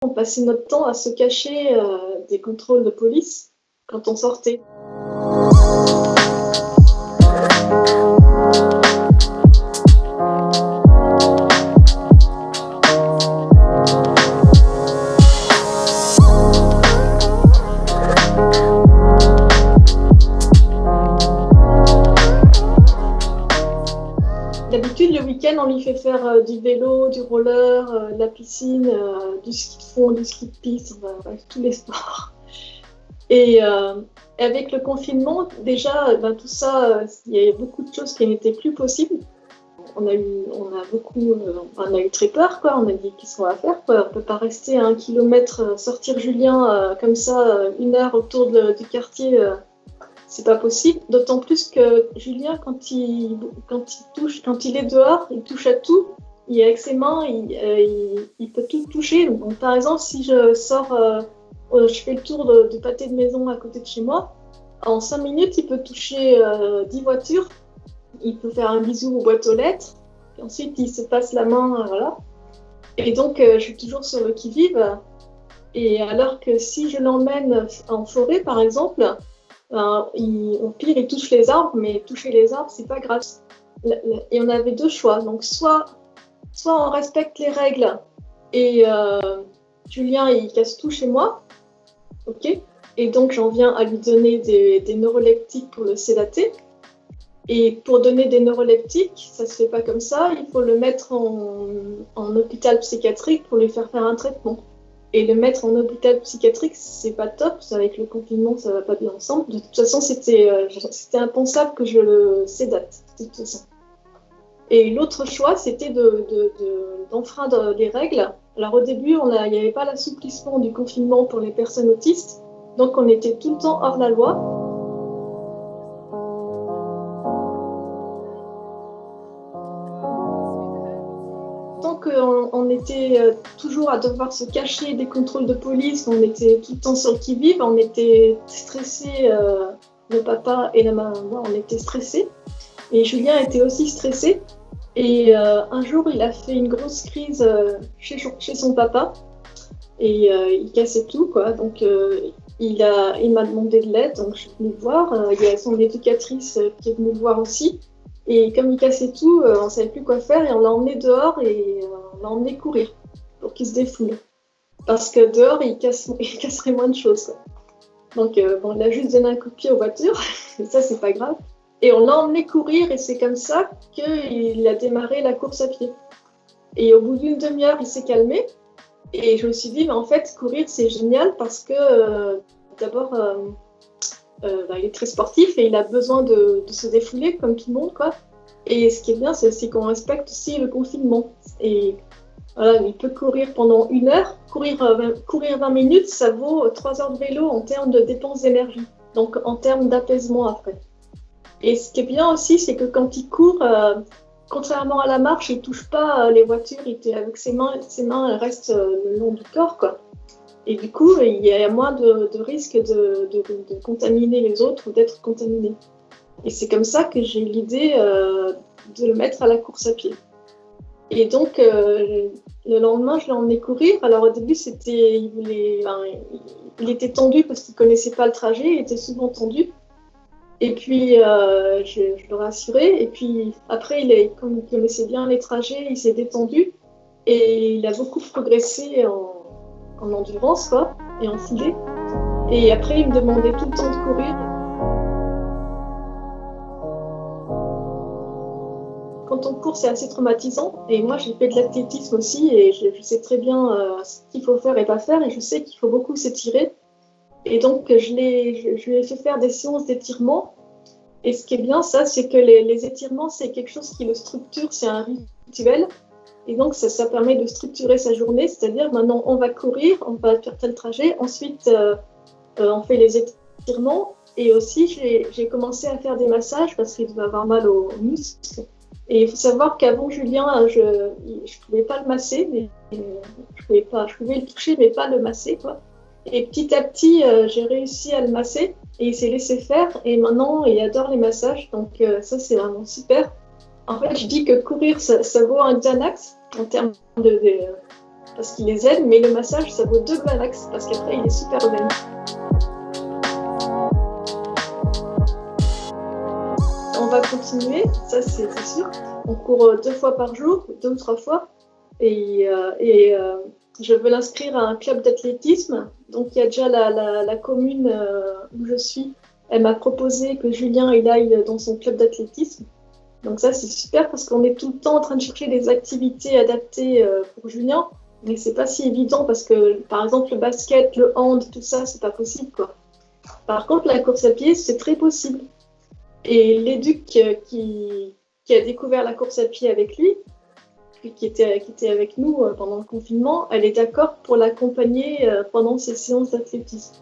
on passait notre temps à se cacher des contrôles de police quand on sortait. D'habitude, le week-end, on lui fait faire du vélo, du roller, de la piscine, du ski de fond, du ski de piste, bref, tous les sports. Et avec le confinement, déjà, tout ça, il y a beaucoup de choses qui n'étaient plus possibles. On a eu très peur, quoi. On a dit qu'est-ce qu'on va faire, quoi. On peut pas rester à 1 kilomètre, sortir Julien comme ça, 1 heure autour du quartier. C'est pas possible, d'autant plus que Julien, quand il est dehors, il touche à tout. Avec ses mains, il peut tout toucher. Donc, par exemple, si je sors, je fais le tour du pâté de maison à côté de chez moi, en 5 minutes, il peut toucher 10 voitures. Il peut faire un bisou aux boîtes aux lettres. Et ensuite, il se passe la main, voilà. Et donc, je suis toujours sur le qui-vive. Et alors que si je l'emmène en forêt, par exemple, au pire, il touche les arbres, mais toucher les arbres, c'est pas grave. Et on avait 2 choix. Donc, soit on respecte les règles et Julien, il casse tout chez moi, ok. Et donc, j'en viens à lui donner des neuroleptiques pour le sédater. Et pour donner des neuroleptiques, ça se fait pas comme ça. Il faut le mettre en hôpital psychiatrique pour lui faire un traitement. Et le mettre en hôpital psychiatrique, c'est pas top. Avec le confinement, ça va pas bien ensemble. De toute façon, c'était impensable que je le sédate, de toute façon. Et l'autre choix, c'était d'enfreindre les règles. Alors au début, il n'y avait pas l'assouplissement du confinement pour les personnes autistes. Donc on était tout le temps hors la loi. On était toujours à devoir se cacher des contrôles de police, on était tout le temps sur le qui-vive, on était stressés, le papa et la maman, on était stressés. Et Julien était aussi stressé. Et un jour, il a fait une grosse crise chez son papa. Et il cassait tout, quoi. Donc, il m'a demandé de l'aide, donc je suis venue le voir. Il y a son éducatrice qui est venue le voir aussi. Et comme il cassait tout, on ne savait plus quoi faire et on l'a emmené dehors et on l'a emmené courir pour qu'il se défoule. Parce que dehors, il casserait moins de choses, quoi. Donc, il a juste donné un coup de pied aux voitures, et ça, c'est pas grave. Et on l'a emmené courir et c'est comme ça qu'il a démarré la course à pied. Et au bout d'une demi-heure, il s'est calmé. Et je me suis dit, mais en fait, courir, c'est génial parce que d'abord, il est très sportif et il a besoin de se défouler comme tout le monde, quoi. Et ce qui est bien, c'est qu'on respecte aussi le confinement. Et voilà, il peut courir pendant 1 heure. Courir 20 minutes, ça vaut 3 heures de vélo en termes de dépenses d'énergie. Donc en termes d'apaisement après. Et ce qui est bien aussi, c'est que quand il court, contrairement à la marche, il ne touche pas les voitures. Avec ses mains, elles restent le long du corps, quoi. Et du coup, il y a moins de risque de contaminer les autres ou d'être contaminé. Et c'est comme ça que j'ai eu l'idée de le mettre à la course à pied. Et donc, le lendemain, je l'ai emmené courir. Alors au début, il était tendu parce qu'il ne connaissait pas le trajet, il était souvent tendu. Et puis, je le rassurais. Et puis, après, comme il connaissait bien les trajets, il s'est détendu. Et il a beaucoup progressé en endurance, quoi, et en foulée. Et après, il me demandait tout le temps de courir. Quand on court, c'est assez traumatisant. Et moi, j'ai fait de l'athlétisme aussi. Et je sais très bien ce qu'il faut faire et pas faire. Et je sais qu'il faut beaucoup s'étirer. Et donc, je lui ai fait faire des séances d'étirement. Et ce qui est bien, ça, c'est que les étirements, c'est quelque chose qui le structure, c'est un rituel. Et donc, ça permet de structurer sa journée. C'est-à-dire, maintenant, on va courir, on va faire tel trajet. Ensuite, on fait les étirements. Et aussi, j'ai commencé à faire des massages parce qu'il devait avoir mal aux muscles. Et il faut savoir qu'avant, Julien, je ne pouvais pas le masser. Je pouvais le toucher, mais pas le masser, quoi. Et petit à petit, j'ai réussi à le masser et il s'est laissé faire. Et maintenant, il adore les massages. Donc ça, c'est vraiment super. En fait, je dis que courir, ça vaut un Xanax en termes parce qu'il les aide, mais le massage, ça vaut 2 Xanax parce qu'après, il est super zen. On va continuer, ça c'est sûr. On court 2 fois par jour, 2 ou 3 fois. Et je veux l'inscrire à un club d'athlétisme. Donc il y a déjà la commune où je suis. Elle m'a proposé que Julien il aille dans son club d'athlétisme. Donc ça c'est super parce qu'on est tout le temps en train de chercher des activités adaptées pour Julien. Mais c'est pas si évident parce que par exemple le basket, le hand, tout ça c'est pas possible quoi. Par contre la course à pied c'est très possible. Et l'éduc qui a découvert la course à pied avec lui, qui était avec nous pendant le confinement, elle est d'accord pour l'accompagner pendant ses séances d'athlétisme.